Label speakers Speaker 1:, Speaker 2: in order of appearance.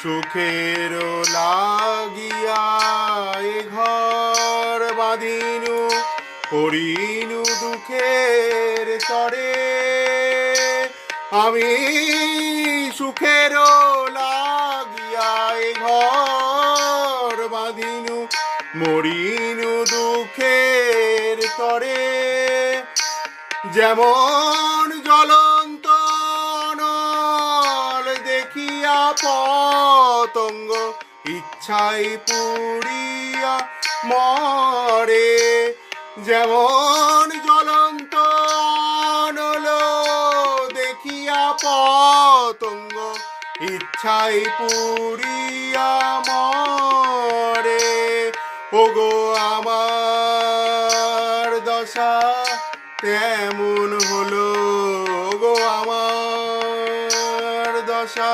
Speaker 1: সুখের লাগিয়া এ ঘর বাঁধিনু, করিনু দুঃখের তরে। আমি সুখের লাগিয়া এ ঘর বাঁধিনু, মরিনু দুঃখের তরে। যেমন জ্বলন্ত অনল দেখিয়া পতঙ্গ ইচ্ছায় পুড়িয়া মরে। যেমন জ্বলন্ত অনল দেখিয়া পতঙ্গ ইচ্ছায় পুড়িয়া মরে। ওগো আমার দশা তেমন হলো, গো আমার দশা